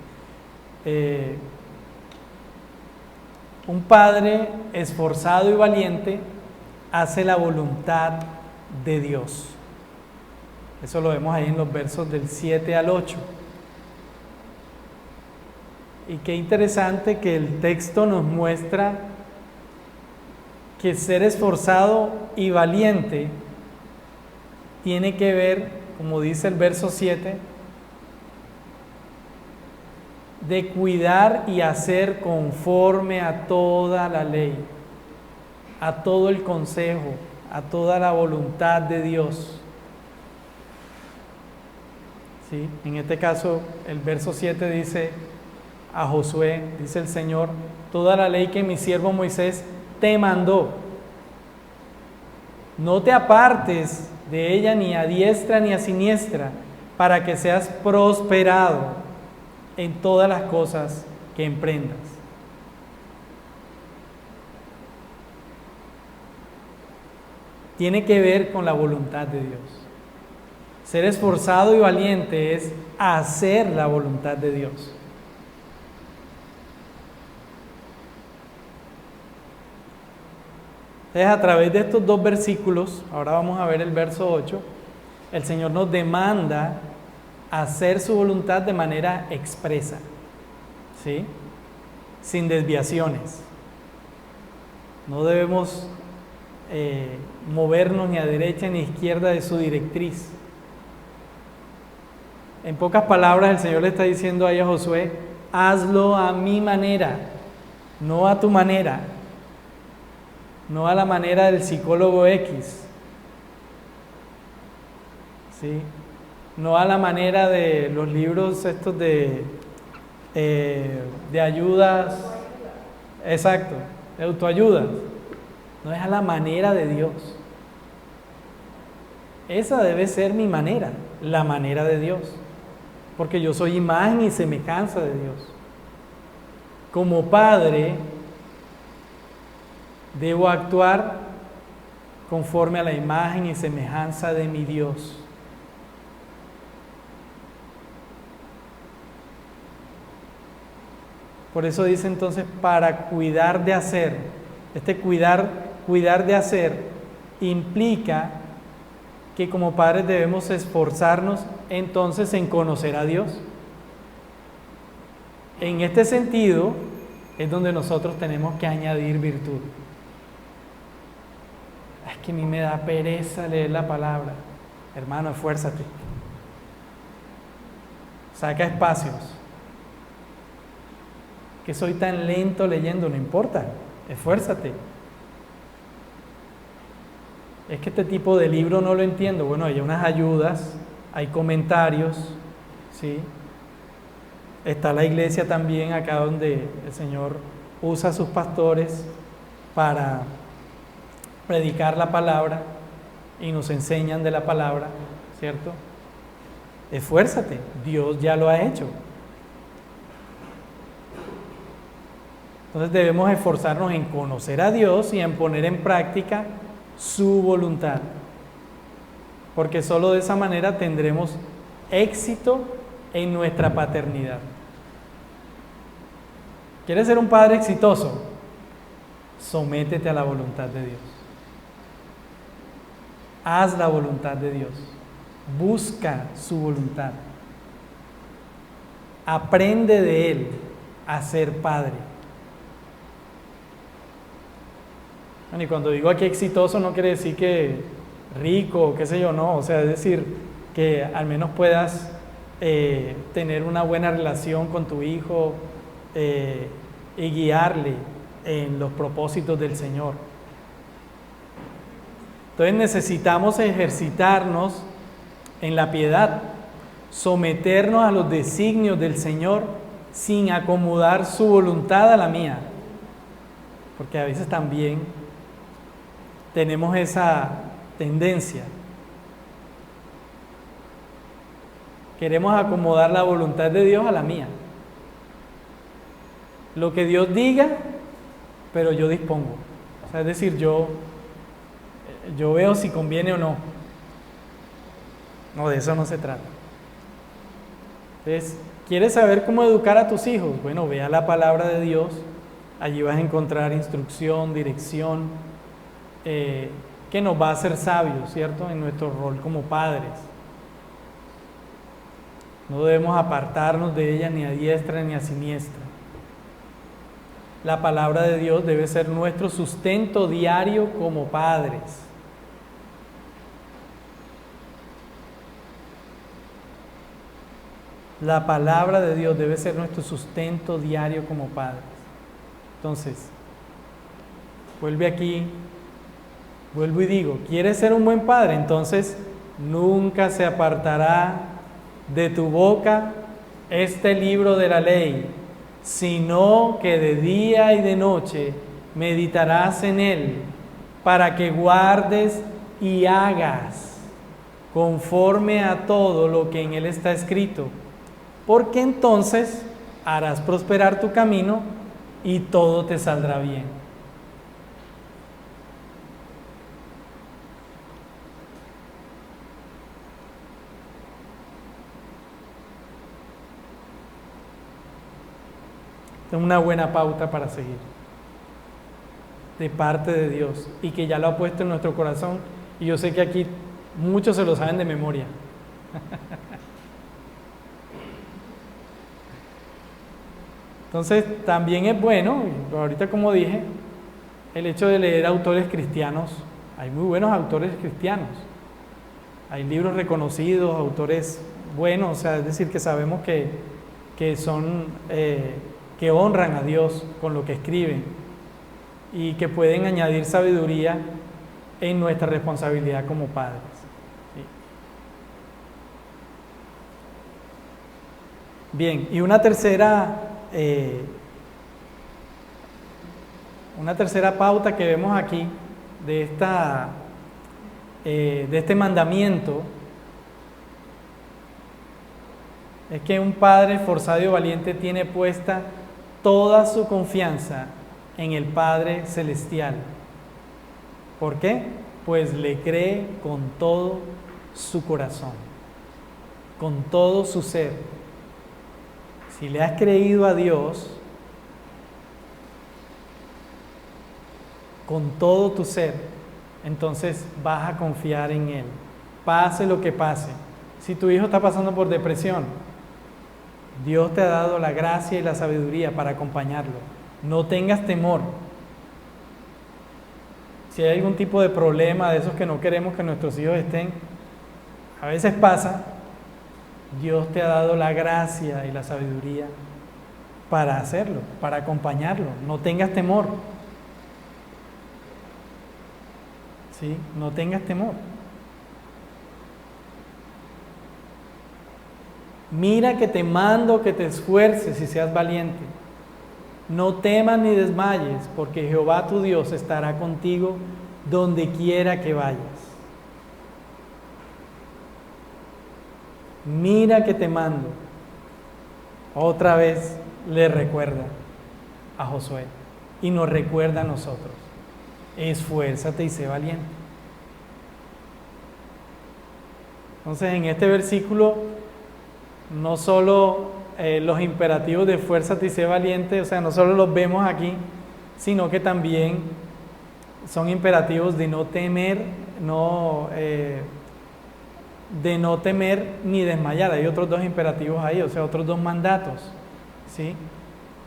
Un padre esforzado y valiente hace la voluntad de Dios. Eso lo vemos ahí en los versos del 7 al 8. Y qué interesante que el texto nos muestra que ser esforzado y valiente tiene que ver, como dice el verso 7, de cuidar y hacer conforme a toda la ley, a todo el consejo, a toda la voluntad de Dios. ¿Sí? En este caso, el verso 7 dice a Josué, dice el Señor, toda la ley que mi siervo Moisés te mandó, no te apartes de ella ni a diestra ni a siniestra, para que seas prosperado en todas las cosas que emprendas. Tiene que ver con la voluntad de Dios. Ser esforzado y valiente es hacer la voluntad de Dios. Entonces, a través de estos dos versículos, ahora vamos a ver el verso 8, el Señor nos demanda hacer su voluntad de manera expresa, ¿sí? Sin desviaciones. No debemos movernos ni a derecha ni a izquierda de su directriz. En pocas palabras, el Señor le está diciendo ahí a Josué, hazlo a mi manera, no a tu manera, no a la manera del psicólogo X, ¿sí? No a la manera de los libros estos de ayudas, exacto, de autoayuda. No es a la manera de Dios. Esa debe ser mi manera, la manera de Dios, porque yo soy imagen y semejanza de Dios. Como padre, debo actuar conforme a la imagen y semejanza de mi Dios. Por eso dice entonces, para cuidar de hacer. Este cuidar de hacer implica que como padres debemos esforzarnos entonces en conocer a Dios. En este sentido es donde nosotros tenemos que añadir virtud. Es que a mí me da pereza leer la palabra. Hermano, esfuérzate. Saca espacios. Que soy tan lento leyendo, no importa, esfuérzate. Es que este tipo de libro no lo entiendo. Bueno, hay unas ayudas, hay comentarios, ¿sí? Está la iglesia también acá donde el Señor usa a sus pastores para predicar la palabra y nos enseñan de la palabra, ¿cierto? Esfuérzate, Dios ya lo ha hecho. Entonces debemos esforzarnos en conocer a Dios y en poner en práctica su voluntad, porque solo de esa manera tendremos éxito en nuestra paternidad. ¿Quieres ser un padre exitoso? Sométete a la voluntad de Dios. Haz la voluntad de Dios. Busca su voluntad. Aprende de Él a ser padre. Bueno, y cuando digo aquí exitoso no quiere decir que rico, qué sé yo, no. O sea, es decir, que al menos puedas tener una buena relación con tu hijo y guiarle en los propósitos del Señor. Entonces necesitamos ejercitarnos en la piedad, someternos a los designios del Señor sin acomodar su voluntad a la mía, porque a veces también tenemos esa tendencia. Queremos acomodar la voluntad de Dios a la mía. Lo que Dios diga, pero yo dispongo. O sea, es decir, yo veo si conviene o no. No, de eso no se trata. Entonces, ¿quieres saber cómo educar a tus hijos? Bueno, vea la palabra de Dios. Allí vas a encontrar instrucción, dirección, que nos va a hacer sabios, ¿cierto? En nuestro rol como padres. No debemos apartarnos de ella ni a diestra ni a siniestra. La palabra de Dios debe ser nuestro sustento diario como padres. La palabra de Dios debe ser nuestro sustento diario como padres. Entonces, vuelvo y digo, ¿quieres ser un buen padre? Entonces, nunca se apartará de tu boca este libro de la ley, sino que de día y de noche meditarás en él, para que guardes y hagas conforme a todo lo que en él está escrito, porque entonces harás prosperar tu camino y todo te saldrá bien. Es una buena pauta para seguir de parte de Dios y que ya lo ha puesto en nuestro corazón, y yo sé que aquí muchos se lo saben de memoria. Entonces también es bueno, ahorita como dije, el hecho de leer autores cristianos. Hay muy buenos autores cristianos, hay libros reconocidos, autores buenos, o sea, es decir, que sabemos que son que honran a Dios con lo que escriben y que pueden añadir sabiduría en nuestra responsabilidad como padres. ¿Sí? Bien, y una tercera pauta que vemos aquí de este mandamiento es que un padre esforzado y valiente tiene puesta toda su confianza en el Padre Celestial. ¿Por qué? Pues le cree con todo su corazón, con todo su ser. Si le has creído a Dios con todo tu ser, entonces vas a confiar en Él, pase lo que pase. Si tu hijo está pasando por depresión, Dios te ha dado la gracia y la sabiduría para acompañarlo. No tengas temor. Si hay algún tipo de problema de esos que no queremos que nuestros hijos estén, a veces pasa, Dios te ha dado la gracia y la sabiduría para hacerlo, para acompañarlo. No tengas temor. ¿Sí? No tengas temor. Mira que te mando que te esfuerces y seas valiente. No temas ni desmayes, porque Jehová tu Dios estará contigo donde quiera que vayas. Mira que te mando. Otra vez le recuerda a Josué y nos recuerda a nosotros. Esfuérzate y sé valiente. Entonces, en este versículo no solo los imperativos de esfuérzate y sé valiente, o sea, no solo los vemos aquí, sino que también son imperativos de no temer, de no temer ni desmayar. Hay otros dos imperativos ahí, o sea, otros dos mandatos, ¿sí?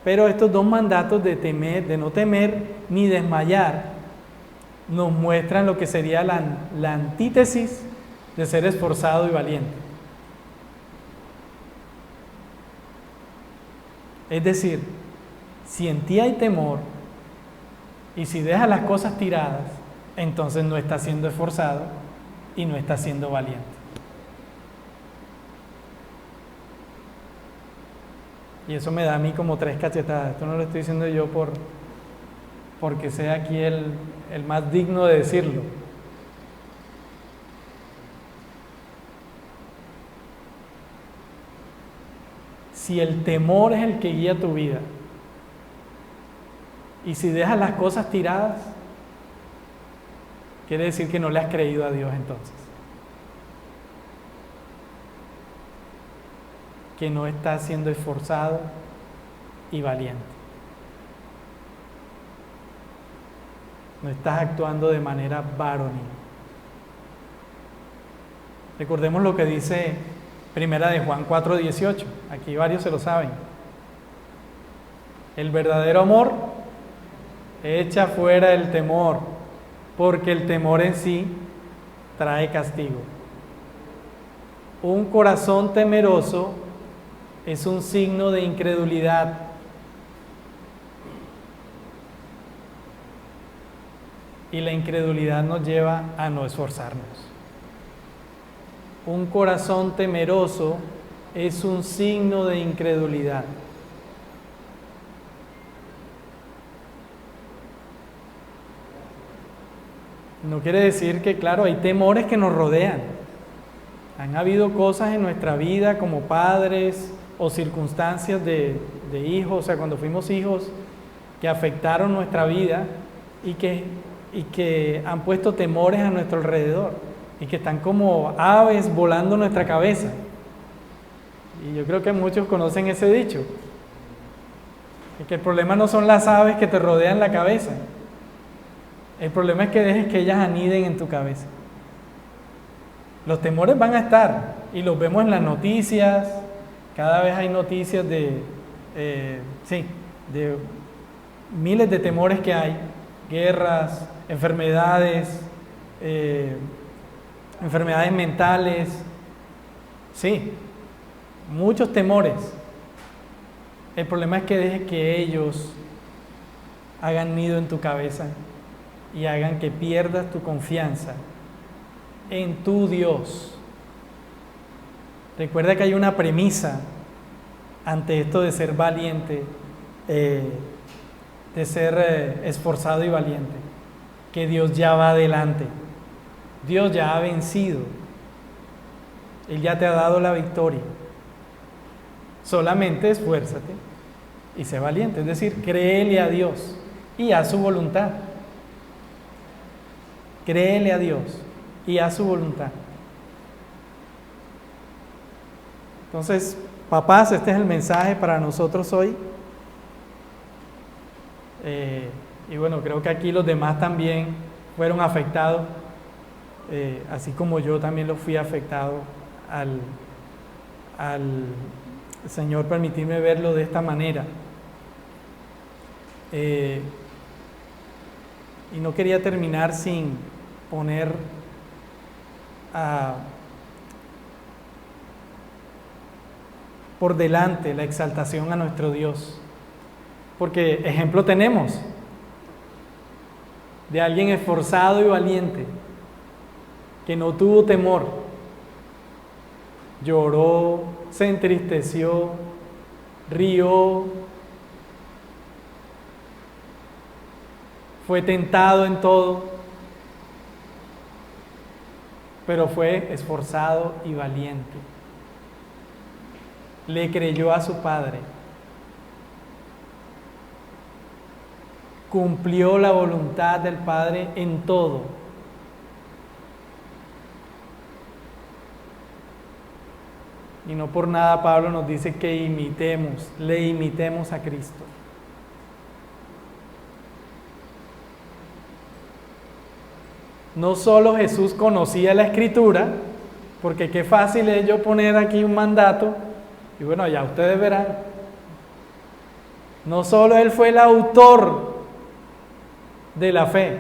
Pero estos dos mandatos de temer, de no temer ni desmayar, nos muestran lo que sería la antítesis de ser esforzado y valiente. Es decir, si en ti hay temor y si dejas las cosas tiradas, entonces no estás siendo esforzado y no estás siendo valiente. Y eso me da a mí como 3 cachetadas. Esto no lo estoy diciendo yo porque sea aquí el más digno de decirlo. Si el temor es el que guía tu vida y si dejas las cosas tiradas, quiere decir que no le has creído a Dios entonces. Que no estás siendo esforzado y valiente. No estás actuando de manera varonil. Recordemos lo que dice Primera de Juan 4:18. Aquí varios se lo saben. El verdadero amor echa fuera el temor, porque el temor en sí trae castigo. Un corazón temeroso es un signo de incredulidad. Y la incredulidad nos lleva a no esforzarnos. Un corazón temeroso es un signo de incredulidad. No quiere decir que, claro, hay temores que nos rodean. Han habido cosas en nuestra vida como padres o circunstancias de hijos, o sea, cuando fuimos hijos, que afectaron nuestra vida y que han puesto temores a nuestro alrededor y que están como aves volando nuestra cabeza. Y yo creo que muchos conocen ese dicho, y que el problema no son las aves que te rodean la cabeza, el problema es que dejes que ellas aniden en tu cabeza. Los temores van a estar y los vemos en las noticias. Cada vez hay noticias de miles de temores que hay, guerras, enfermedades, enfermedades mentales, sí, muchos temores. El problema es que dejes que ellos hagan nido en tu cabeza y hagan que pierdas tu confianza en tu Dios. Recuerda que hay una premisa ante esto de ser valiente, de ser esforzado y valiente, que Dios ya va adelante, Dios ya ha vencido, Él ya te ha dado la victoria. Solamente esfuérzate y sé valiente, es decir, créele a Dios y haz su voluntad. Créele a Dios y haz su voluntad. Entonces, papás, este es el mensaje para nosotros hoy. Y bueno, creo que aquí los demás también fueron afectados, así como yo también lo fui afectado al Señor permitirme verlo de esta manera. Y no quería terminar sin poner por delante la exaltación a nuestro Dios, porque ejemplo tenemos de alguien esforzado y valiente que no tuvo temor, lloró, se entristeció, rió, fue tentado en todo, pero fue esforzado y valiente. Le creyó a su Padre, cumplió la voluntad del Padre en todo. Y no por nada Pablo nos dice que le imitemos a Cristo. No solo Jesús conocía la Escritura, porque qué fácil es yo poner aquí un mandato, y bueno, ya ustedes verán. No solo Él fue el autor de la fe,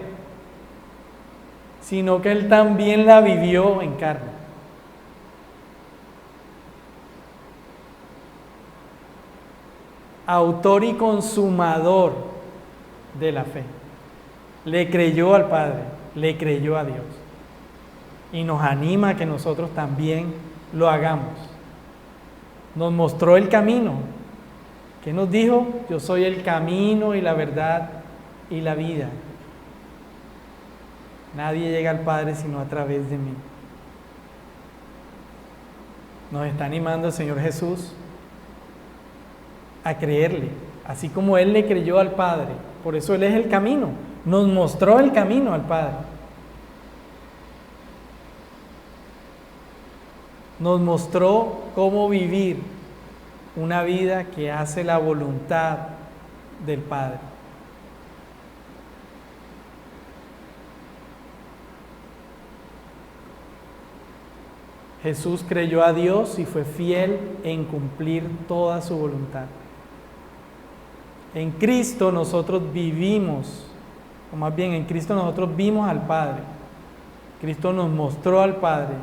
sino que Él también la vivió en carne. Autor y consumador de la fe. Le creyó al Padre, le creyó a Dios. Y nos anima a que nosotros también lo hagamos. Nos mostró el camino. ¿Qué nos dijo? Yo soy el camino y la verdad y la vida. Nadie llega al Padre sino a través de mí. Nos está animando el Señor Jesús a creerle, así como Él le creyó al Padre. Por eso Él es el camino. Nos mostró el camino al Padre. Nos mostró cómo vivir una vida que hace la voluntad del Padre. Jesús creyó a Dios y fue fiel en cumplir toda su voluntad. En Cristo nosotros vivimos, o más bien en Cristo nosotros vimos al Padre. Cristo nos mostró al Padre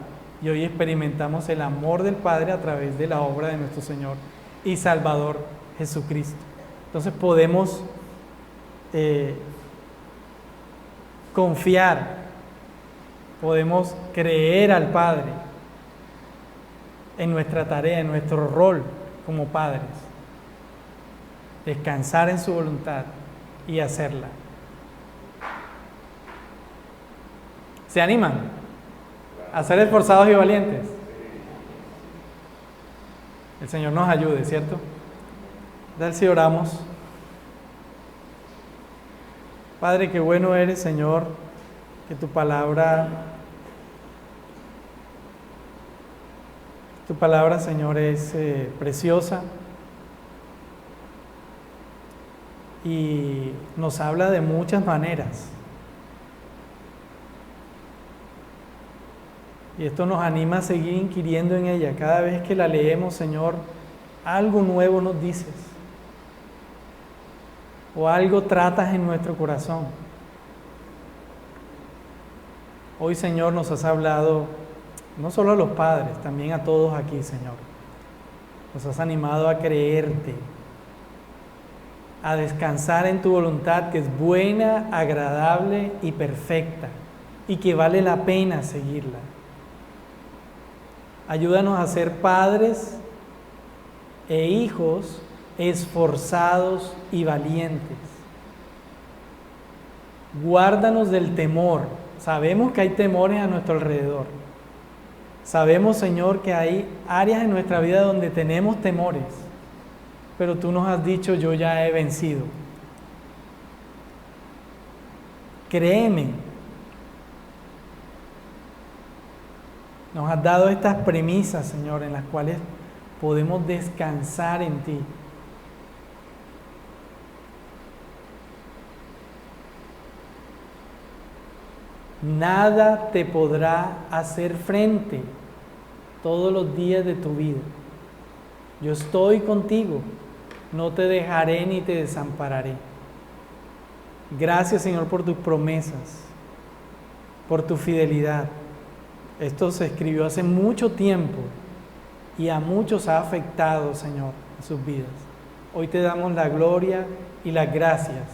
y hoy experimentamos el amor del Padre a través de la obra de nuestro Señor y Salvador Jesucristo. Entonces podemos confiar, podemos creer al Padre en nuestra tarea, en nuestro rol como padres. Descansar en su voluntad y hacerla. ¿Se animan a ser esforzados y valientes? El Señor nos ayude, ¿cierto? Dale si oramos. Padre, qué bueno eres, Señor, que tu palabra, Señor, es preciosa y nos habla de muchas maneras. Y esto nos anima a seguir inquiriendo en ella. Cada vez que la leemos, Señor, algo nuevo nos dices. O algo tratas en nuestro corazón. Hoy, Señor, nos has hablado, no solo a los padres, también a todos aquí, Señor. Nos has animado a creerte, a descansar en tu voluntad, que es buena, agradable y perfecta, y que vale la pena seguirla. Ayúdanos a ser padres e hijos esforzados y valientes. Guárdanos del temor. Sabemos que hay temores a nuestro alrededor. Sabemos, Señor, que hay áreas en nuestra vida donde tenemos temores, pero tú nos has dicho, yo ya he vencido. Créeme. Nos has dado estas premisas, Señor, en las cuales podemos descansar en ti. Nada te podrá hacer frente todos los días de tu vida. Yo estoy contigo, no te dejaré ni te desampararé. Gracias, Señor, por tus promesas, por tu fidelidad. Esto se escribió hace mucho tiempo y a muchos ha afectado, Señor, en sus vidas. Hoy te damos la gloria y las gracias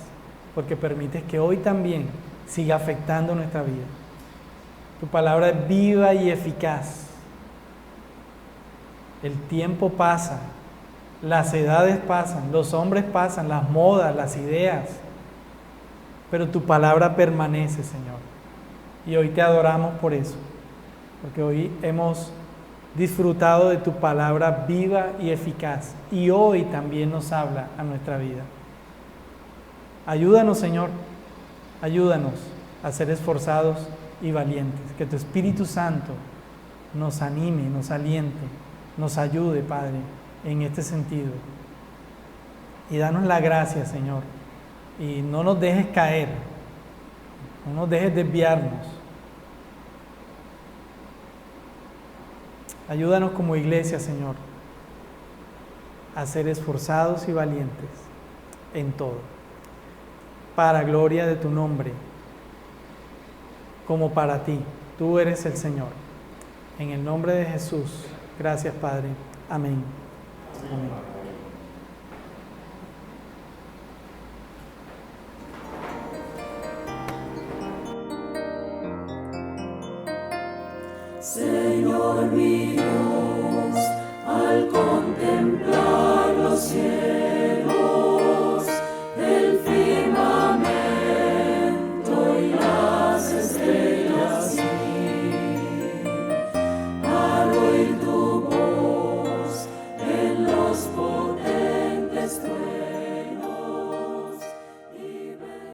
porque permites que hoy también siga afectando nuestra vida. Tu palabra es viva y eficaz. El tiempo pasa, las edades pasan, los hombres pasan, las modas, las ideas, pero tu palabra permanece, Señor. Y hoy te adoramos por eso, porque hoy hemos disfrutado de tu palabra viva y eficaz y hoy también nos habla a nuestra vida. Ayúdanos, Señor, ayúdanos a ser esforzados y valientes, que tu Espíritu Santo nos anime, nos aliente, nos ayude, Padre, en este sentido. Y danos la gracia, Señor, y no nos dejes caer, no nos dejes desviarnos. Ayúdanos como iglesia, Señor, a ser esforzados y valientes en todo, para gloria de tu nombre. como para ti. Tú eres el Señor. En el nombre de Jesús. Gracias, Padre. Amén. Amén. Señor mi Dios, al contemplar los cielos,